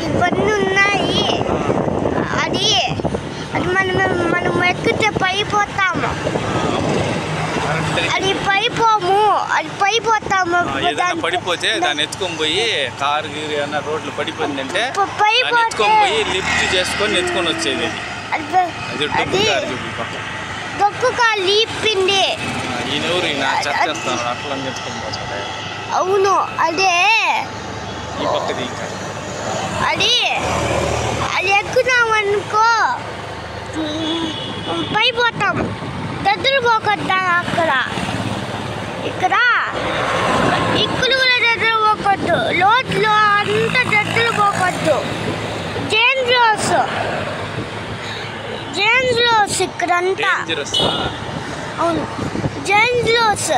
ఇవన్నీ ఉన్నాయి. అది అది మనం ఎక్కితే పైపోతాము. అది పైపోతాము. ఏదైనా పడిపోతే దాన్ని ఎత్తుకొని పోయి కారు గీరు ఏమన్నా రోడ్లు పడిపోయిందంటే ఎత్తుకొని పోయి లిఫ్ట్ చేసుకొని ఎత్తుకొని వచ్చేది. డొక్కు కాలు లీపింది. ఈయనెవరు ఈయన చెప్తాను అట్లా ఎత్తుకొని పోతాడు. అవును, అదే ఈ పక్కది అది ఎక్కుదామనుకో పైపోతాం. దద్దులు పోకొద్దా ఇక్కడ ఇక్కడ కూడా దద్దులు పోకొద్దు. లోతులో అంతా దద్దులు పోకొద్దు. జేమ్స్ లోస్ ఇక్కడంతా. అవును, జేమ్స్ లోస్.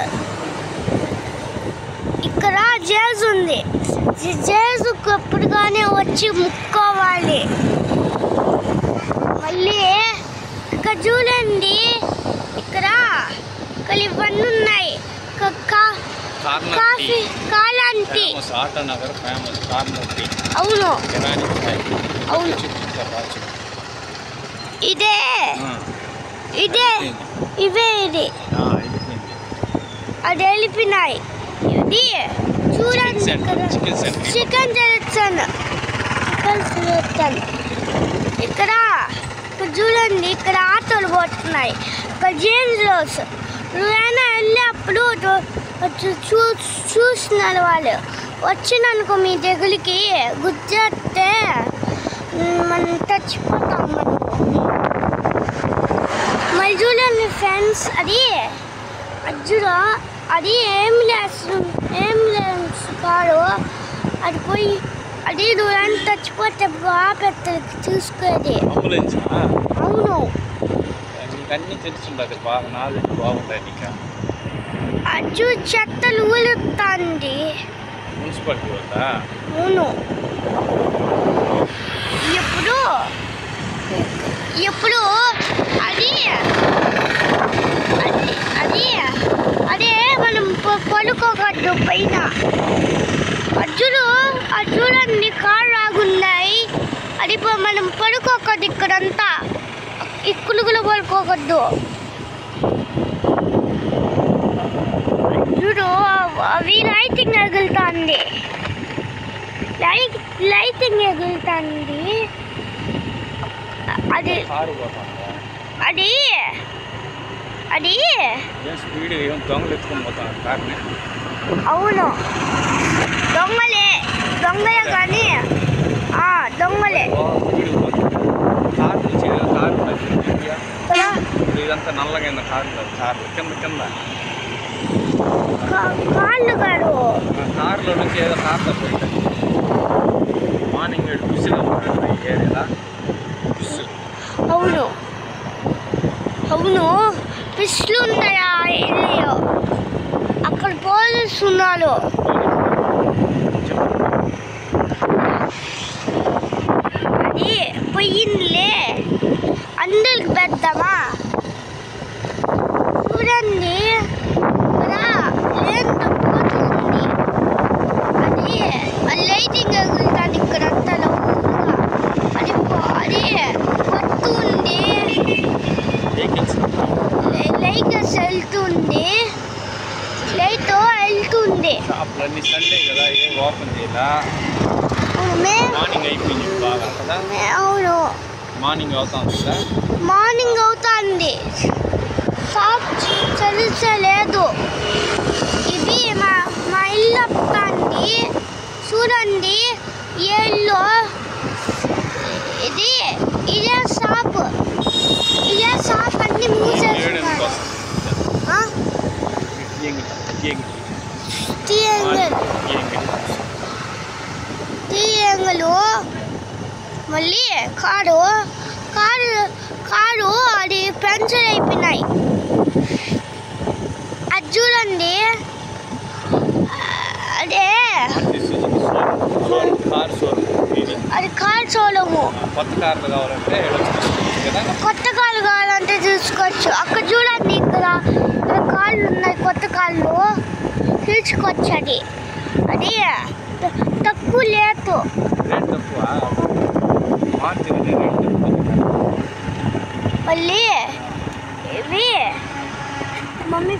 ఇక్కడ జేజ్ ఉంది. జేజుకు ఎప్పుడుగానే వచ్చి ముక్కోవాలి. మళ్ళీ ఇక్కడ చూడండి, ఇక్కడ ఇవన్నీ ఉన్నాయి. కాఫీ కాలాంటి. అవును అవును, ఇదే ఇది అది వెళ్ళిపోయినాయి. ఇది చూడండి, చికెన్ సెలెక్షన్. ఇక్కడ చూడండి, ఇక్కడ ఆటోలు పోతున్నాయి. ఇక్కడ జేమ్స్ లోస్. నువ్వైనా వెళ్ళేప్పుడు చూస్తున్నారు వాళ్ళు. వచ్చిననుకో మీ దగ్గరికి గుర్చేస్తే మనం చచ్చిపోతాం. మళ్ళీ చూడండి ఫ్రెండ్స్, అది అంబులెన్స్ కాదు. అది పోయి అది నువ్వు చచ్చిపోతే బాపెత్తలకి చూసుకునేది. అవును, అన్నీ తెలుసుండదు. బాగా నాలెడ్జ్ బాగుంటాయి నీకు. అజ్జు చెత్తలు ఊలుతుంది. మున్సిపాలిటీ వద్దా? అవును, ఎప్పుడు అదే మనం పడుకోకూడదు పైన. చూడండి కారు రాగున్నాయి. అది మనం పడుకోకూడదు. ఇక్కడంతా ఇక్కులు కూడా పడుకోకూడదు. చూడు, అవి లైటింగ్ ఎగులుతుంది. అది దొంగలు ఎత్తుకొని పోతాను కార్ని. అవును, దొంగలే కానీ దొంగలే. ఇదంతా నల్లగా కార్లు కింద కాళ్ళు కాదు. కారులో నుంచి ఏదో కార్ తప్ప మార్నింగ్ బుస్సులు ఏరియాలా. అవును, ఫిష్లు ఉంటాయా ఏరియాలో. అక్కడ పోలీసు ఉన్నారు. అది పోయిందిలే. అందరికి పెద్దామా చూడండి. పోతుంది. అది లైటింగ్ ఎగులుతుంది. ఇక్కడంతా అది వస్తుంది. లైట్స్ వెళ్తుంది. షాపులన్నీ సండే కదా, ఏం ఓపెన్ చేయాలా. మార్నింగ్ అయిపోయింది బాగా కదా. అవును, మార్నింగ్ అవుతుంది కదా. మార్నింగ్ అవుతుంది. షాప్ చలిచలేదు. ఇది మా ఇల్లు వస్తుంది. చూడండి, ఇల్లు ఇదే షాప్ అన్ని మూసేస్తున్నారు. తీయంగలు. మళ్ళీ కారు అది పంచర్ అయిపోయినాయి. అది చూడండి, అది కార్ షోరూము. కొత్త కార్లు కావాలంటే చూసుకోవచ్చు. అక్కడ చూడండి, ఇక్కడ కార్లు ఉన్నాయి. వాళ్ళు తీసుకొచ్చది అది తక్కువ లేదు. రేట్ తక్కువ మారుతి రేట్ మళ్ళీ ఇవి మమ్మీ